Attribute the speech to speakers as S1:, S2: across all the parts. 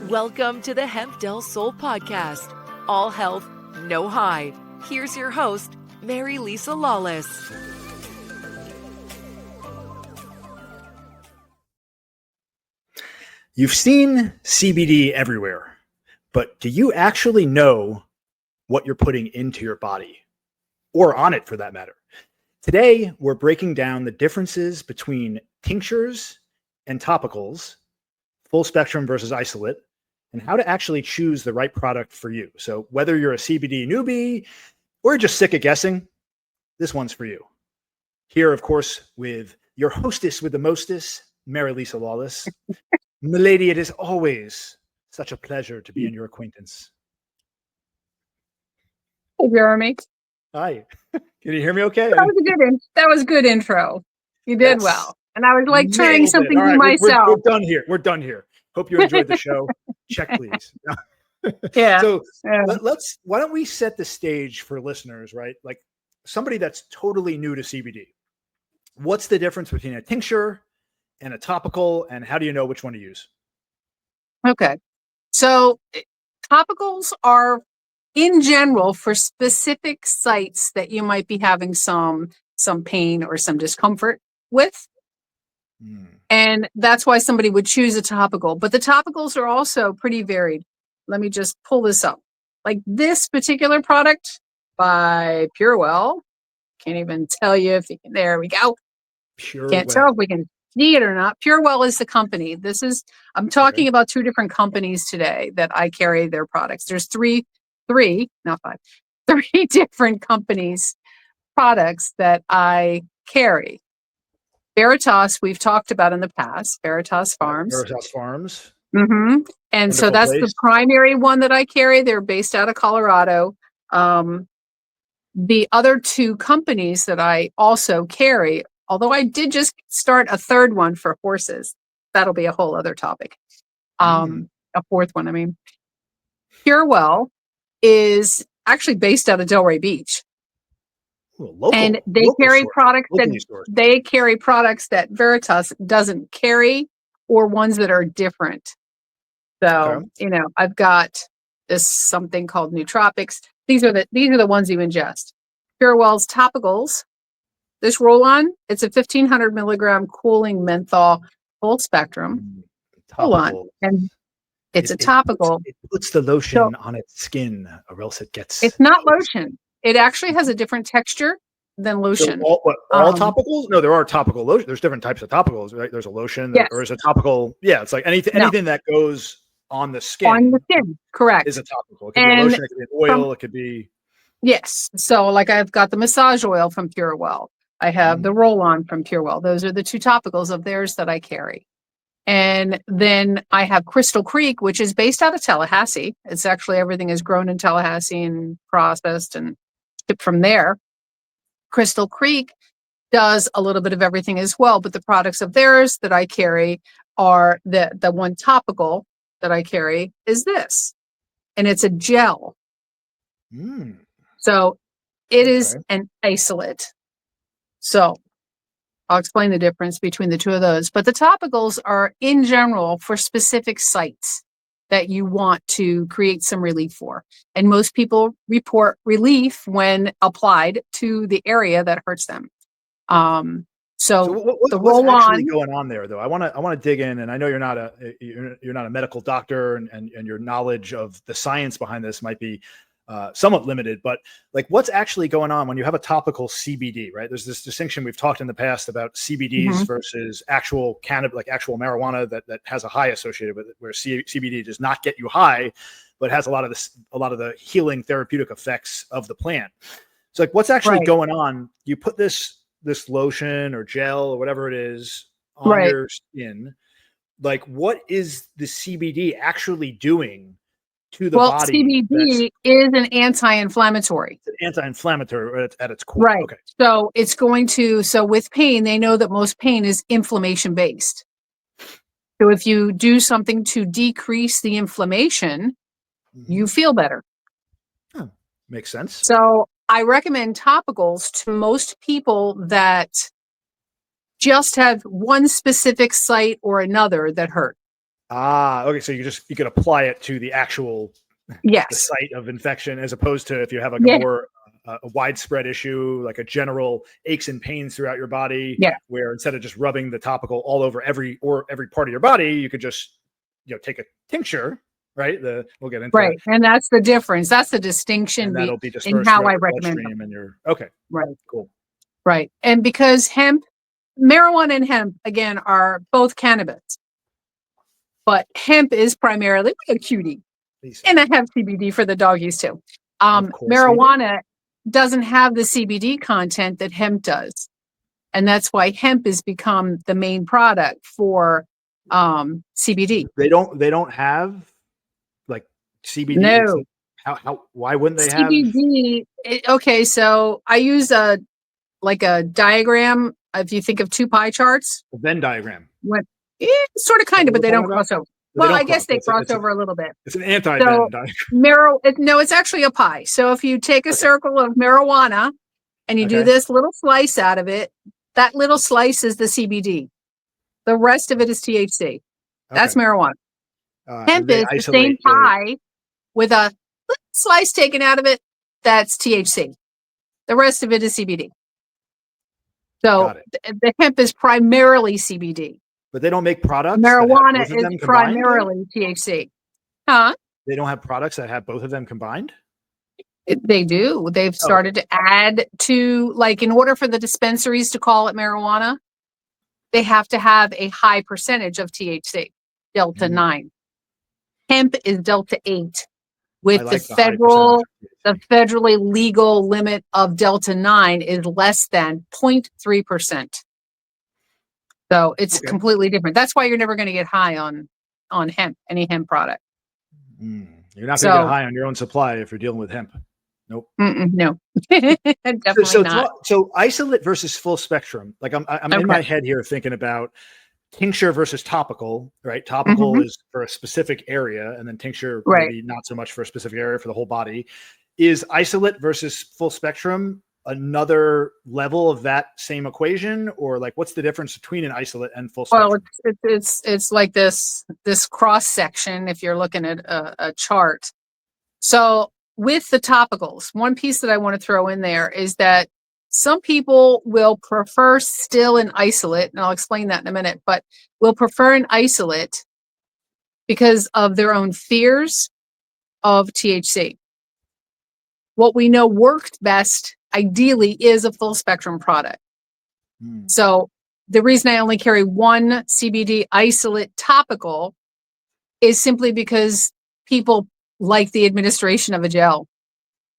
S1: Welcome to the Hemp Del Sol podcast. All health, no high. Here's your host, Marilisa Lawless.
S2: You've seen CBD everywhere, but do you actually know what you're putting into your body, or on it for that matter? Today, we're breaking down the differences between tinctures and topicals, full spectrum versus isolate, and how to actually choose the right product for you. So whether you're a CBD newbie or just sick of guessing, this one's for you. Here, of course, with your hostess with the mostest, Marilisa Lawless. Milady, it is always such a pleasure to be in your acquaintance.
S3: Hey, Jeremy.
S2: Hi. Can you hear me okay?
S3: That was a good intro. You did well. And I was like trying something new myself.
S2: We're done here. Hope you enjoyed the show. Check, please.
S3: Yeah.
S2: Why don't we set the stage for listeners, right? Like somebody that's totally new to CBD. What's the difference between a tincture and a topical, and how do you know which one to use?
S3: Okay. So topicals are in general for specific sites that you might be having some pain or some discomfort with. And that's why somebody would choose a topical. But the topicals are also pretty varied. Let me just pull this up. Like this particular product by Purewell. Can't even tell you if you can. There we go. Can't tell if we can see it or not. Purewell is the company. I'm talking about two different companies today that I carry their products. There's three, not five, three different companies' products that I carry. Veritas, we've talked about in the past, Veritas Farms. Mm-hmm. And so that's the primary one that I carry. They're based out of Colorado. The other two companies that I also carry, although I did just start a third one for horses. That'll be a whole other topic. A fourth one, I mean. Purewell is actually based out of Delray Beach. And they carry products that Veritas doesn't carry, or ones that are different. So, I've got this something called nootropics. These are the ones you ingest. Purewell's topicals. This roll-on, it's a 1,500 milligram cooling menthol full spectrum roll-on, and it's a topical.
S2: It puts the lotion on its skin, or else it gets.
S3: It's not lotion. It actually has a different texture than lotion.
S2: So all topicals? No, there are topical lotion. There's different types of topicals, right? There's a lotion, or is a topical. Yeah, it's like anything that goes on the skin.
S3: On the skin, correct.
S2: Is a topical. It could be a lotion, it could be an oil, it could be.
S3: Yes. So like I've got the massage oil from Purewell. I have the roll-on from Purewell. Those are the two topicals of theirs that I carry. And then I have Crystal Creek, which is based out of Tallahassee. It's actually everything is grown in Tallahassee and processed and shipped from there. Crystal Creek does a little bit of everything as well, but the products of theirs that I carry are the one topical that I carry is this, and it's a gel. So it is an isolate. So I'll explain the difference between the two of those. But the topicals are in general for specific sites that you want to create some relief for. And most people report relief when applied to the area that hurts them. So what's
S2: actually going on there, though? I want to dig in, and I know you're not a medical doctor, and your knowledge of the science behind this might be somewhat limited, but like what's actually going on when you have a topical CBD, right? There's this distinction we've talked in the past about CBDs versus actual cannabis, like actual marijuana that has a high associated with it, where CBD does not get you high, but has a lot of the healing therapeutic effects of the plant. So like what's actually going on? You put this lotion or gel or whatever it is on your skin. Like what is the CBD actually doing to the body?
S3: CBD is an anti-inflammatory.
S2: It's an anti-inflammatory at its core.
S3: Right.
S2: Okay.
S3: So it's going to, with pain, they know that most pain is inflammation based. So if you do something to decrease the inflammation, you feel better.
S2: Oh, makes sense.
S3: So I recommend topicals to most people that just have one specific site or another that hurt.
S2: Okay. So you could apply it to the actual the
S3: Yes.
S2: site of infection, as opposed to if you have like
S3: Yeah.
S2: a more a widespread issue, like a general aches and pains throughout your body,
S3: Yeah.
S2: where instead of just rubbing the topical all over every part of your body, you could just take a tincture, right? We'll get into that,
S3: Right. And that's the difference. That's the distinction
S2: and that'll be
S3: in
S2: dispersed
S3: how
S2: throughout
S3: I
S2: your
S3: recommend them.
S2: bloodstream and your okay,
S3: Right.
S2: cool.
S3: Right. And because marijuana and hemp, again, are both cannabis, but hemp is primarily like a cutie.
S2: Please.
S3: And I have CBD for the doggies too.
S2: Of course we do.
S3: Marijuana doesn't have the CBD content that hemp does. And that's why hemp has become the main product for CBD.
S2: They don't have like CBD.
S3: No.
S2: Why wouldn't they have
S3: CBD, okay, so I use a diagram. If you think of two pie charts,
S2: a Venn diagram?
S3: sort of, kind of,
S2: What
S3: but they
S2: we're
S3: don't
S2: talking
S3: cross
S2: about?
S3: over.
S2: They
S3: Well,
S2: don't
S3: I guess they cross
S2: It's
S3: over a little bit.
S2: it's an anti-Venn
S3: So
S2: diagram.
S3: no, it's actually a pie. So if you take a circle of marijuana and you do
S2: Okay.
S3: this little slice out of it, that little slice is the CBD. The rest of it is THC. That's
S2: Okay.
S3: marijuana.
S2: And
S3: Hemp
S2: they
S3: is the same
S2: isolate
S3: pie with a little slice taken out of it. That's THC. The rest of it is CBD. So
S2: Got it.
S3: the hemp is primarily CBD.
S2: But they don't make products that have
S3: Marijuana
S2: both of
S3: is
S2: them combined?
S3: primarily THC. Huh?
S2: They don't have products that have both of them combined?
S3: They do. They've started to add to, like, in order for the dispensaries to call it marijuana, they have to have a high percentage of THC, Delta 9. Hemp is Delta 8. With
S2: I like the high percentage of
S3: the federally legal limit of Delta 9 is less than 0.3%. So it's
S2: Okay.
S3: completely different. That's why you're never going to get high on hemp, any hemp product.
S2: You're not going to get high on your own supply if you're dealing with hemp. Nope.
S3: No, definitely not.
S2: So isolate versus full spectrum. Like I'm in my head here thinking about tincture versus topical, right? Topical is for a specific area, and then tincture maybe not so much for a specific area for the whole body. Is isolate versus full spectrum another level of that same equation, or like what's the difference between an isolate and full spectrum?
S3: Well, it's like this cross section if you're looking at a chart. So with the topicals, one piece that I want to throw in there is that some people will prefer still an isolate, and I'll explain that in a minute, but will prefer an isolate because of their own fears of THC. What we know worked best, ideally, is a full spectrum product. So the reason I only carry one CBD isolate topical is simply because people like the administration of a gel,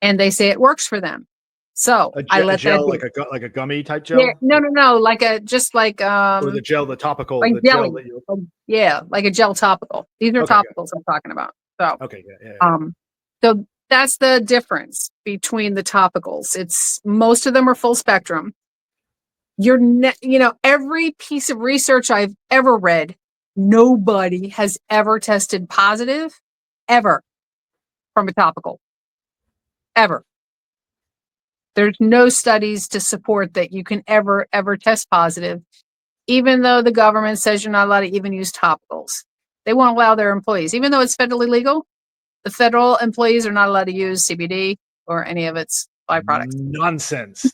S3: and they say it works for them. So I let
S2: gel,
S3: that be.
S2: like a gummy type gel.
S3: Yeah, no, like
S2: or the gel, the topical,
S3: like
S2: the
S3: jelly.
S2: gel that you.
S3: Yeah, like a gel topical. These are
S2: Okay,
S3: topicals I'm talking about. So
S2: yeah.
S3: So that's the difference between the topicals. It's most of them are full spectrum. Every piece of research I've ever read, nobody has ever tested positive ever from a topical. Ever. There's no studies to support that you can ever test positive, even though the government says you're not allowed to even use topicals. They won't allow their employees, even though it's federally legal, the federal employees are not allowed to use CBD or any of its byproducts.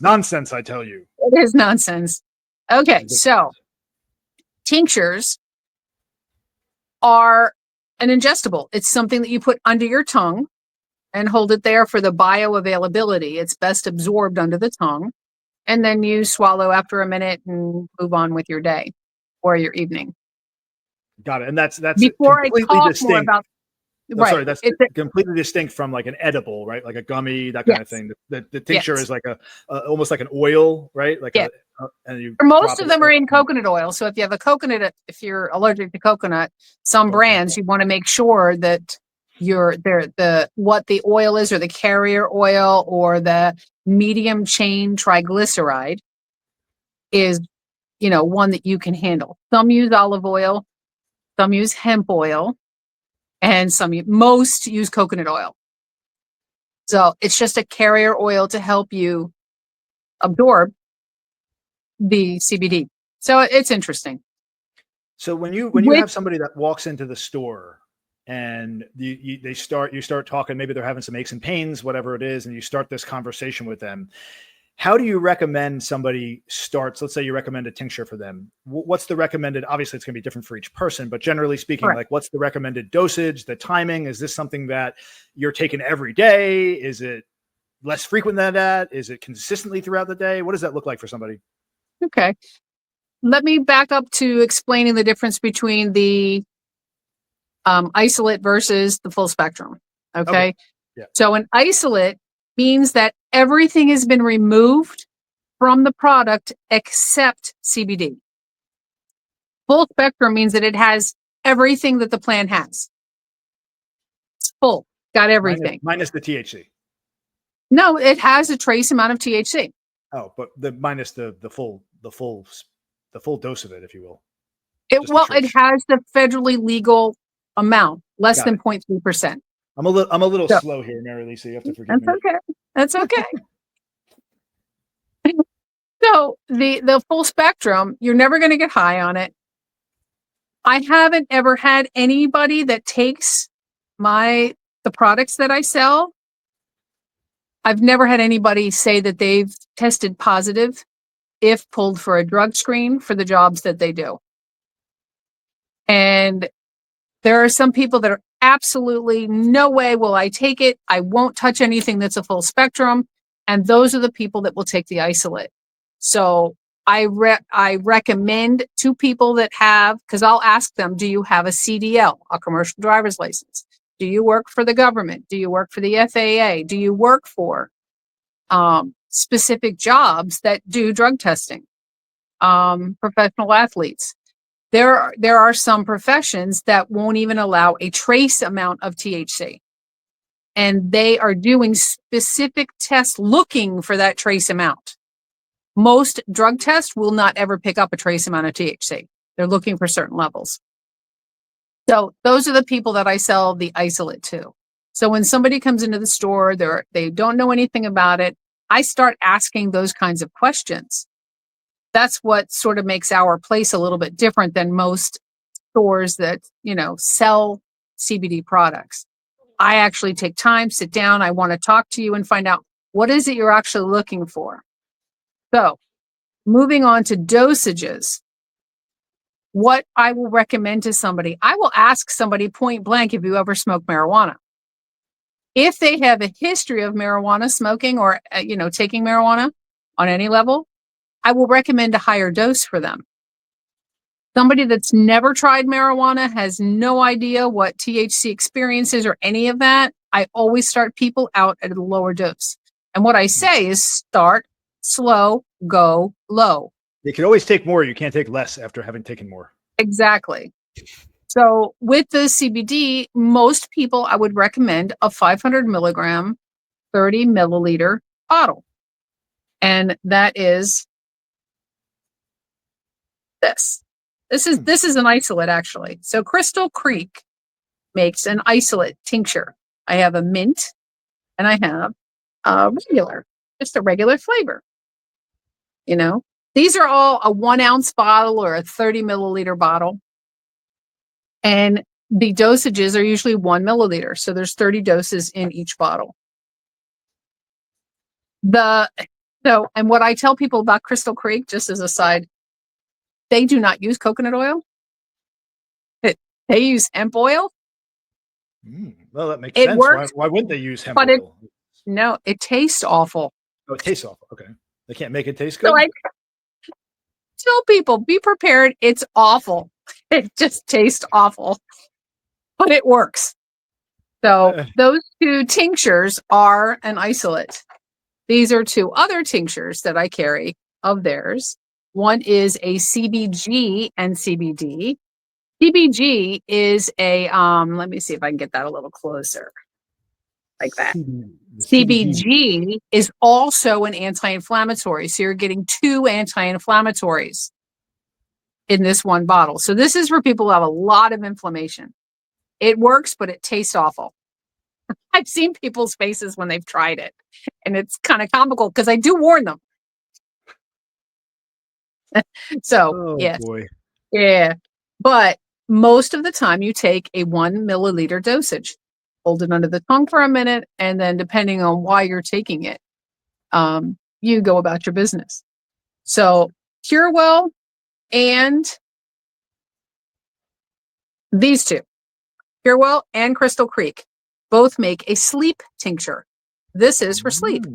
S2: Nonsense, I tell you.
S3: It is nonsense. Okay, so tinctures are an ingestible. It's something that you put under your tongue and hold it there for the bioavailability. It's best absorbed under the tongue, and then you swallow after a minute and move on with your day or your evening.
S2: Got it. And that's
S3: before I
S2: completely
S3: talk
S2: distinct.
S3: more about.
S2: Right. Sorry, that's completely distinct from like an edible, right? Like a gummy, that kind of thing. The tincture is like almost like an oil, right? Like
S3: most of them are in coconut oil. So if you have a coconut, if you're allergic to coconut, some brands, you want to make sure that what the oil is, or the carrier oil, or the medium chain triglyceride is, one that you can handle. Some use olive oil, some use hemp oil, and most use coconut oil. So it's just a carrier oil to help you absorb the CBD. So it's interesting.
S2: So when you
S3: With
S2: have somebody that walks into the store and you start talking, maybe they're having some aches and pains, whatever it is, and you start this conversation with them. How do you recommend somebody starts? Let's say you recommend a tincture for them. What's the recommended? Obviously, it's going to be different for each person, but generally speaking,
S3: Correct.
S2: like what's the recommended dosage, the timing? Is this something that you're taking every day? Is it less frequent than that? Is it consistently throughout the day? What does that look like for somebody?
S3: Okay. Let me back up to explaining the difference between the isolate versus the full spectrum. Okay.
S2: Yeah.
S3: So an isolate means that everything has been removed from the product except CBD. Full spectrum means that it has everything that the plant has. It's full, got everything.
S2: Minus the THC.
S3: No, it has a trace amount of THC.
S2: Oh, but the minus the full dose of it, if you will.
S3: It has the federally legal amount, less than 0.3%.
S2: I'm a little slow here, Marilisa. You have to forgive me.
S3: Okay. That's okay. So the full spectrum, you're never going to get high on it. I haven't ever had anybody that takes the products that I sell. I've never had anybody say that they've tested positive if pulled for a drug screen for the jobs that they do. And there are some people that are absolutely no way will I take it. I won't touch anything that's a full spectrum. And those are the people that will take the isolate. So I recommend to people that have, because I'll ask them, do you have a CDL, a commercial driver's license? Do you work for the government? Do you work for the FAA? Do you work for specific jobs that do drug testing? Professional athletes. There are some professions that won't even allow a trace amount of THC. And they are doing specific tests looking for that trace amount. Most drug tests will not ever pick up a trace amount of THC. They're looking for certain levels. So those are the people that I sell the isolate to. So when somebody comes into the store, they don't know anything about it, I start asking those kinds of questions. That's what sort of makes our place a little bit different than most stores that, sell CBD products. I actually take time, sit down. I want to talk to you and find out what is it you're actually looking for. So moving on to dosages, what I will recommend to somebody, I will ask somebody point blank, if you ever smoke marijuana. If they have a history of marijuana smoking or, taking marijuana on any level, I will recommend a higher dose for them. Somebody that's never tried marijuana, has no idea what THC experience is or any of that, I always start people out at a lower dose. And what I say is start slow, go low.
S2: You can always take more. You can't take less after having taken more.
S3: Exactly. So with the CBD, most people, I would recommend a 500 milligram, 30 milliliter bottle. And that is this. This is an isolate, actually. So Crystal Creek makes an isolate tincture. I have a mint and I have just a regular flavor. These are all a 1 ounce bottle or a 30 milliliter bottle. And the dosages are usually 1 milliliter. So there's 30 doses in each bottle. And what I tell people about Crystal Creek, just as a side, they do not use coconut oil. They use hemp oil.
S2: Well, that makes sense.
S3: Works,
S2: why wouldn't they use hemp oil?
S3: No, it tastes awful.
S2: Oh, it tastes awful. Okay. They can't make it taste good?
S3: So I tell people, be prepared. It's awful. It just tastes awful. But it works. So those 2 tinctures are an isolate. These are 2 other tinctures that I carry of theirs. One is a CBG and CBD. CBG is a, let me see if I can get that a little closer. Like that. CBG is also an anti-inflammatory. So you're getting 2 anti-inflammatories in this one bottle. So this is for people who have a lot of inflammation. It works, but it tastes awful. I've seen people's faces when they've tried it, and it's kind of comical because I do warn them. So, yes.
S2: Boy.
S3: Yeah. But most of the time you take a 1 milliliter dosage, hold it under the tongue for a minute, and then depending on why you're taking it, you go about your business. So Curewell and these two, Curewell and Crystal Creek, both make a sleep tincture. This is for sleep.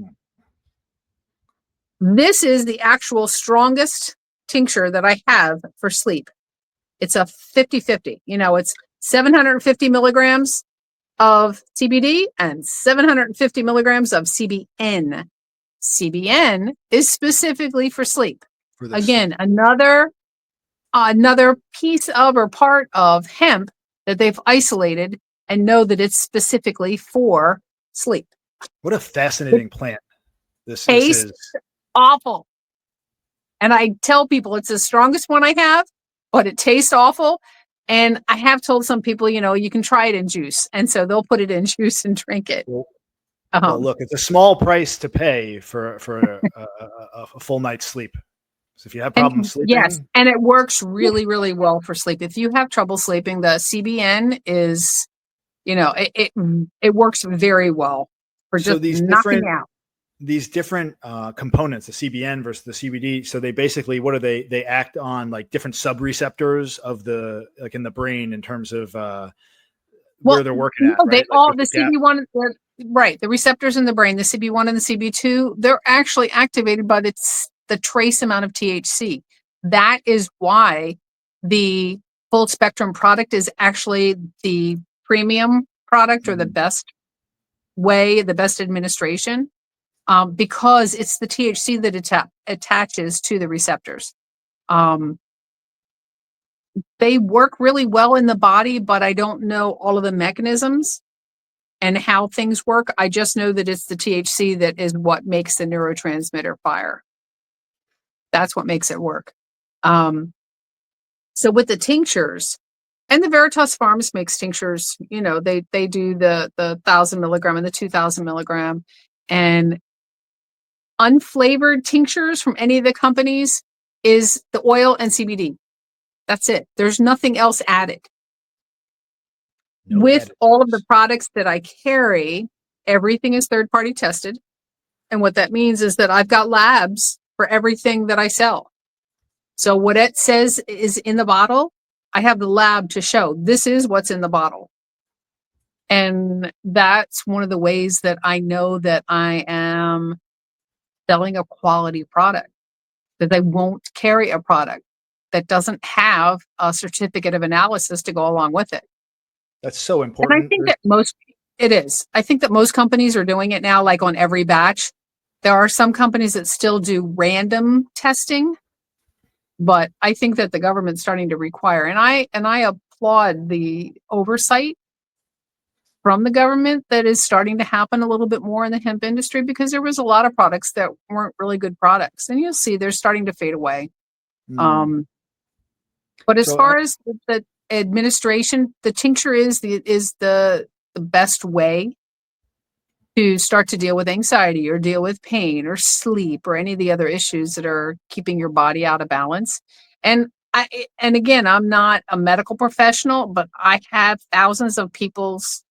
S3: This is the actual strongest tincture that I have for sleep. It's a 50-50. It's 750 milligrams of CBD and 750 milligrams of CBN. CBN is specifically for sleep. Again, another piece of or part of hemp that they've isolated and know that it's specifically for sleep.
S2: What a fascinating plant this is.
S3: Awful. And I tell people it's the strongest one I have, but it tastes awful. And I have told some people, you can try it in juice. And so they'll put it in juice and drink it.
S2: Well, look, it's a small price to pay for a full night's sleep. So if you have problems sleeping.
S3: Yes, and it works really, really well for sleep. If you have trouble sleeping, the CBN is, it works very well for just knocking out.
S2: These different components, the CBN versus the CBD. So they basically, what are they? They act on like different subreceptors of in the brain in terms of where they're working at. Right?
S3: The CB1, right? The receptors in the brain, the CB1 and the CB2, they're actually activated by the trace amount of THC. That is why the full spectrum product is actually the premium product or the best way, the best administration. Because it's the THC that attaches to the receptors. They work really well in the body, but I don't know all of the mechanisms and how things work. I just know that it's the THC that is what makes the neurotransmitter fire. That's what makes it work. So with the tinctures, and the Veritas Farms makes tinctures, they do the 1,000 milligram and the 2,000 milligram, and unflavored tinctures from any of the companies is the oil and CBD. That's it. There's nothing else added. With all of the products that I carry, everything is third-party tested. And what that means is that I've got labs for everything that I sell. So what it says is in the bottle, I have the lab to show this is what's in the bottle. And that's one of the ways that I know that I am selling a quality product, that they won't carry a product that doesn't have a certificate of analysis to go along with it.
S2: That's so important.
S3: And I think I think that most companies are doing it now, like on every batch. There are some companies that still do random testing, but I think that the government's starting to require, and I applaud the oversight from the government that is starting to happen a little bit more in the hemp industry, because there was a lot of products that weren't really good products, and you'll see they're starting to fade away. But as far as the administration, the tincture is the best way to start to deal with anxiety or deal with pain or sleep or any of the other issues that are keeping your body out of balance. And again, I'm not a medical professional, but I have thousands of people's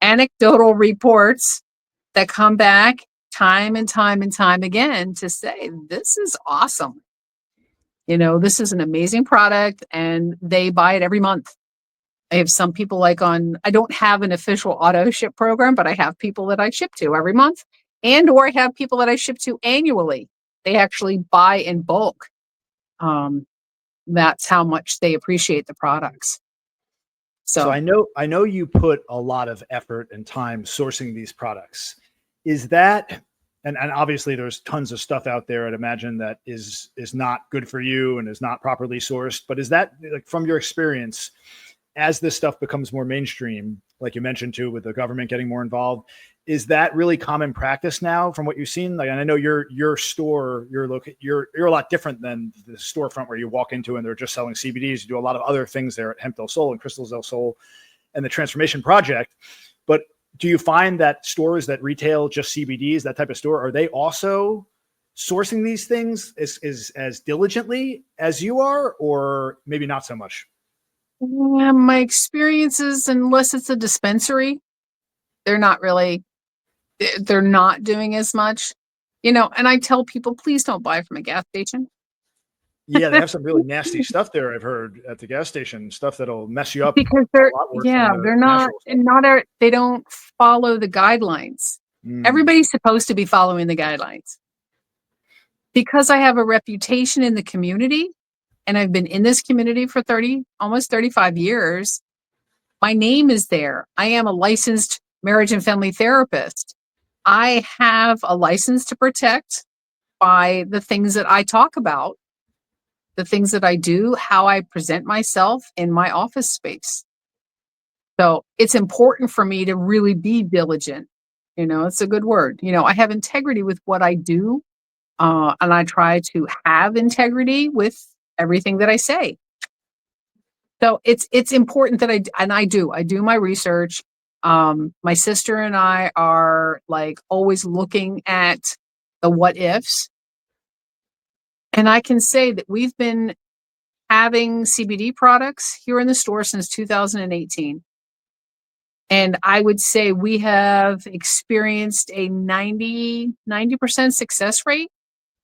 S3: anecdotal reports that come back time and time and time again to say, this is awesome. This is an amazing product, and they buy it every month. I have some people I don't have an official auto ship program, but I have people that I ship to every month, or I have people that I ship to annually. They actually buy in bulk. That's how much they appreciate the products.
S2: So I know you put a lot of effort and time sourcing these products. Is that, and obviously there's tons of stuff out there, I'd imagine, that is not good for you and is not properly sourced, but is that, like, from your experience, as this stuff becomes more mainstream, like you mentioned too, with the government getting more involved, is that really common practice now from what you've seen? Like, and I know your store, you're a lot different than the storefront where you walk into and they're just selling CBDs. You do a lot of other things there at Hemp Del Sol and Crystals Del Sol and the Transformation Project. But do you find that stores that retail just CBDs, that type of store, are they also sourcing these things as diligently as you are, or maybe not so much?
S3: My experiences, unless it's a dispensary, they're not really, they're not doing as much, and I tell people, please don't buy from a gas station.
S2: Yeah, they have some really nasty stuff there. I've heard at the gas station, stuff that'll mess you up
S3: Because
S2: a lot worse than the
S3: they're not,
S2: natural stuff.
S3: and not, they don't follow the guidelines.
S2: Mm.
S3: Everybody's supposed to be following the guidelines. Because I have a reputation in the community and I've been in this community for almost 35 years, my name is there. I am a licensed marriage and family therapist. I have a license to protect by the things that I talk about, the things that I do, how I present myself in my office space. So it's important for me to really be diligent. It's a good word. I have integrity with what I do, and I try to have integrity with everything that I say. So it's important that I do my research. My sister and I are like always looking at the what ifs. And I can say that we've been having CBD products here in the store since 2018. And I would say we have experienced a 90% success rate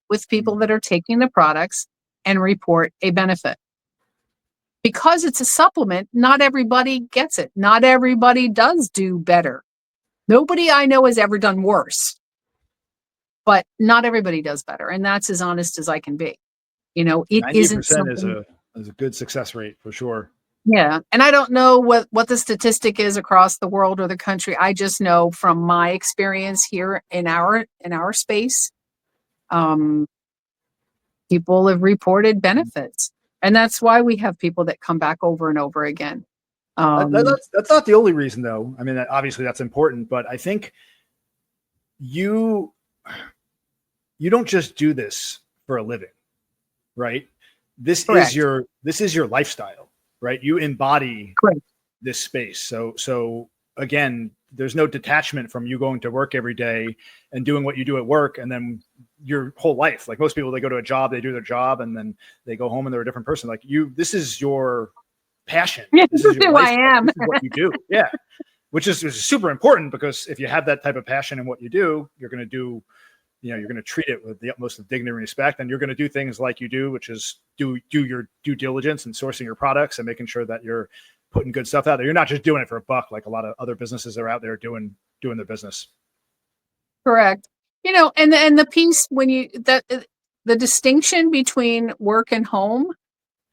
S3: with people that are taking the products and report a benefit. Because it's a supplement, not everybody gets it. Not everybody does do better. Nobody I know has ever done worse, but not everybody does better. And that's as honest as I can be. It isn't
S2: 90%
S3: something.
S2: is a good success rate for sure.
S3: Yeah. And I don't know what the statistic is across the world or the country. I just know from my experience here in our space, people have reported benefits. And that's why we have people that come back over and over again.
S2: That's not the only reason, though. I mean, obviously that's important, but I think you don't just do this for a living, right? This
S3: Correct.
S2: is your lifestyle, right? You embody
S3: Correct.
S2: this space. So again, there's no detachment from you going to work every day and doing what you do at work and then your whole life. Like most people, they go to a job, they do their job, and then they go home and they're a different person. Like this is your passion.
S3: This is
S2: your
S3: who I am.
S2: This is what you do. Yeah. Which is super important, because if you have that type of passion in what you do, you're going to do, you're going to treat it with the utmost of dignity and respect. And you're going to do things like you do, which is do your due diligence and sourcing your products and making sure that you're putting good stuff out there. You're not just doing it for a buck, like a lot of other businesses are out there doing their business.
S3: Correct. And the piece the distinction between work and home,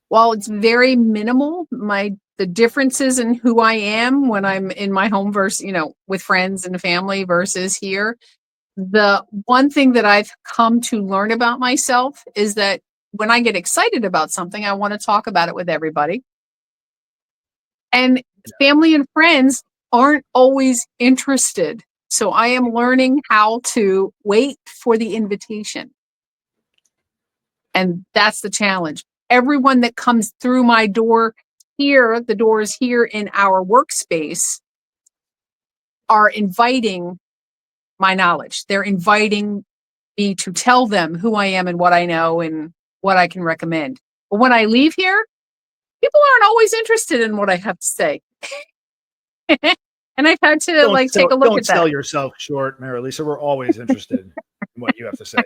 S3: while it's very minimal, the differences in who I am when I'm in my home versus, with friends and family versus here. The one thing that I've come to learn about myself is that when I get excited about something, I want to talk about it with everybody. And family and friends aren't always interested. So I am learning how to wait for the invitation. And that's the challenge. Everyone that comes through my door here, the doors here in our workspace, are inviting my knowledge. They're inviting me to tell them who I am and what I know and what I can recommend. But when I leave here, people aren't always interested in what I have to say. And I've had to take a look at that.
S2: Don't sell yourself short, Marilisa. We're always interested in what you have to say.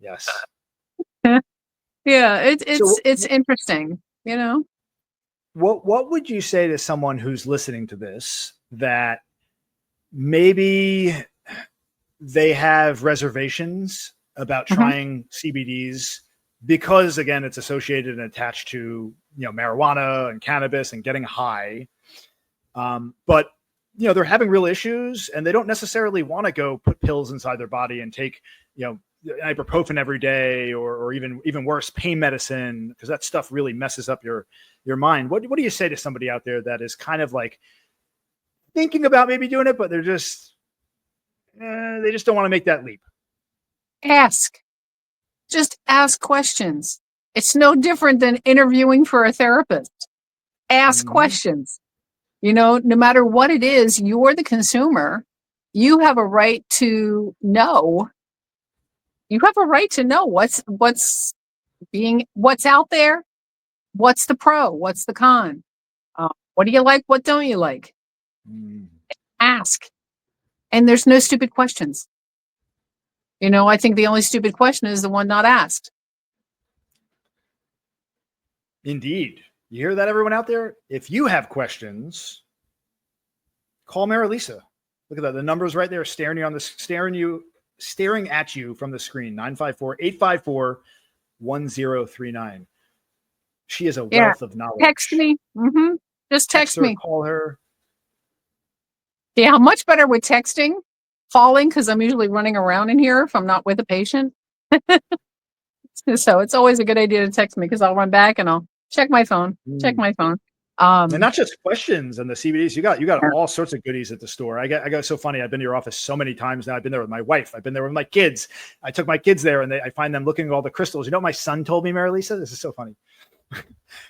S2: Yes.
S3: Yeah, it's interesting,
S2: What would you say to someone who's listening to this that maybe they have reservations about trying CBDs because, again, it's associated and attached to, marijuana and cannabis and getting high. But, they're having real issues and they don't necessarily want to go put pills inside their body and take, ibuprofen every day or even worse, pain medicine, because that stuff really messes up your mind. What do you say to somebody out there that is kind of like thinking about maybe doing it, but they're just, they just don't want to make that leap?
S3: Just ask questions. It's no different than interviewing for a therapist. Ask questions. No matter what it is, you're the consumer. You have a right to know. You have a right to know what's out there What's the pro? What's the con? What do you like? What don't you like? Ask. And there's no stupid questions. I think the only stupid question is the one not asked.
S2: Indeed. You hear that, everyone out there? If you have questions, call Marilisa. Look at that. The number's right there staring at you from the screen. 954-854-1039. She is a wealth of knowledge.
S3: Text me. Just text me.
S2: Call her.
S3: Yeah, much better with texting, calling, because I'm usually running around in here if I'm not with a patient. So it's always a good idea to text me, because I'll run back and I'll check my phone. And
S2: not just questions and the CBDs. You got all sorts of goodies at the store. I got so funny. I've been to your office so many times now. I've been there with my wife. I've been there with my kids. I took my kids there, and I find them looking at all the crystals. You know what my son told me, Marilisa? This is so funny.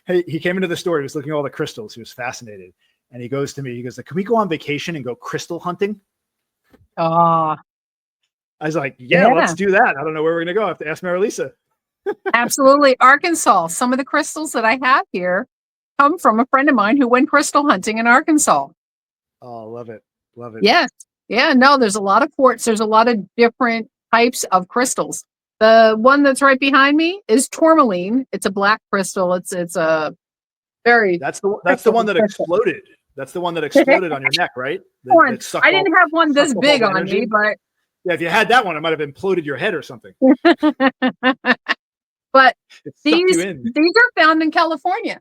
S2: He came into the store. He was looking at all the crystals. He was fascinated. And he goes to me, he goes, can we go on vacation and go crystal hunting? I was like, yeah, let's do that. I don't know where we're going to go. I have to ask Marilisa.
S3: Absolutely. Arkansas. Some of the crystals that I have here come from a friend of mine who went crystal hunting in Arkansas.
S2: Oh, love it. Love it.
S3: Yes. Yeah, no, there's a lot of quartz. There's a lot of different types of crystals. The one that's right behind me is tourmaline. It's a black crystal. It's a very...
S2: That's the one that exploded. That's the one that exploded on your neck, right?
S3: I didn't have one this big on me, but...
S2: Yeah, if you had that one, it might have imploded your head or something.
S3: But these are found in California.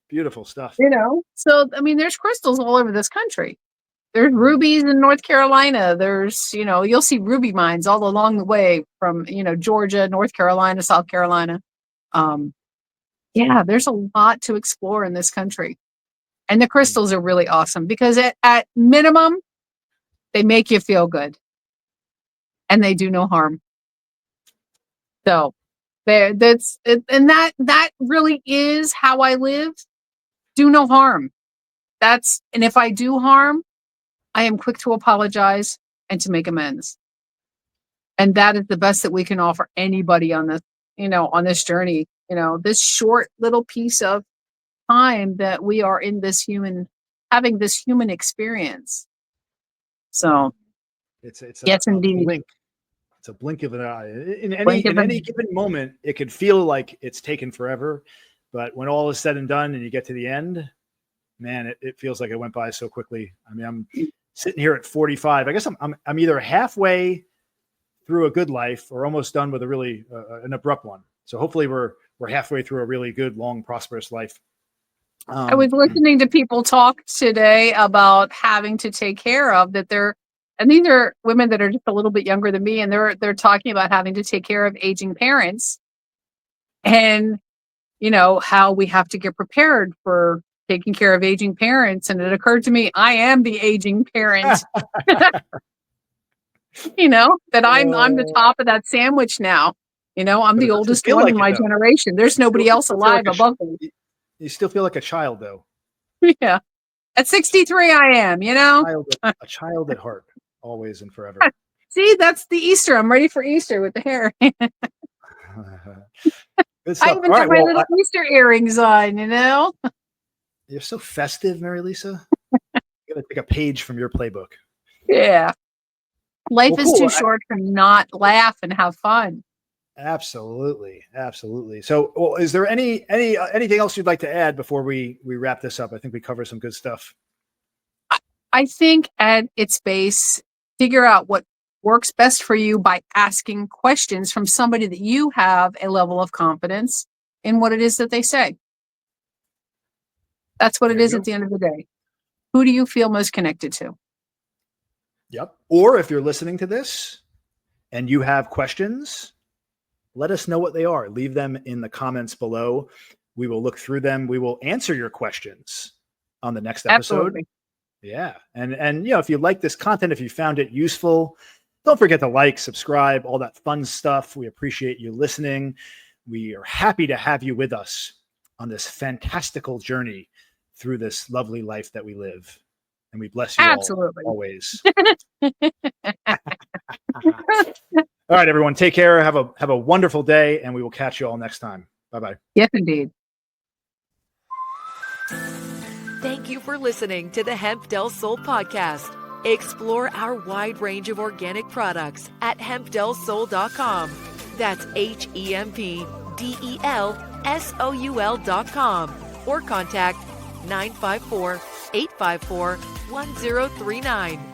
S2: Beautiful stuff.
S3: So, I mean, there's crystals all over this country. There's rubies in North Carolina. There's, you'll see ruby mines all along the way from, Georgia, North Carolina, South Carolina. There's a lot to explore in this country. And the crystals are really awesome because at minimum, they make you feel good. And they do no harm. So that really is how I live. Do no harm. And if I do harm, I am quick to apologize and to make amends. And that is the best that we can offer anybody on this, on this journey, this short little piece of time that we are in having this human experience. So yes, indeed.
S2: Blink. It's a blink of an eye. In any given moment, it could feel like it's taken forever, but when all is said and done and you get to the end, man, it feels like it went by so quickly. I mean, I'm sitting here at 45. I guess I'm either halfway through a good life or almost done with a really an abrupt one. So hopefully we're halfway through a really good, long, prosperous life.
S3: I was listening to people talk today about having to take care of that. And these are women that are just a little bit younger than me, and they're talking about having to take care of aging parents, and how we have to get prepared for taking care of aging parents. And it occurred to me, I am the aging parent. That I'm the top of that sandwich now. I'm the oldest one in my generation. There's nobody else alive above me.
S2: You still feel like a child, though.
S3: Yeah. At 63, I am,
S2: A child at heart, always and forever.
S3: See, that's the Easter. I'm ready for Easter with the hair.
S2: Good stuff.
S3: I even put my little Easter earrings on,
S2: You're so festive, Marilisa. You gotta take a page from your playbook.
S3: Yeah. Life is too short to not laugh and have fun.
S2: Absolutely. So, is there anything else you'd like to add before we wrap this up? I think we covered some good stuff.
S3: I think at its base, figure out what works best for you by asking questions from somebody that you have a level of confidence in what it is that they say. That's what it is at the end of the day. Who do you feel most connected to?
S2: Yep. Or if you're listening to this and you have questions, let us know what they are. Leave them in the comments below. We will look through them. We will answer your questions on the next episode.
S3: Absolutely.
S2: Yeah. And if you like this content, if you found it useful, don't forget to like, subscribe, all that fun stuff. We appreciate you listening. We are happy to have you with us on this fantastical journey through this lovely life that we live. And we bless you all always. All right, everyone. Take care. Have a wonderful day, and we will catch you all next time. Bye-bye.
S3: Yes, indeed.
S1: Thank you for listening to the Hemp Del Sol podcast. Explore our wide range of organic products at hempdelsol.com. That's HEMPDELSOUL.com, or contact 954-854-1039.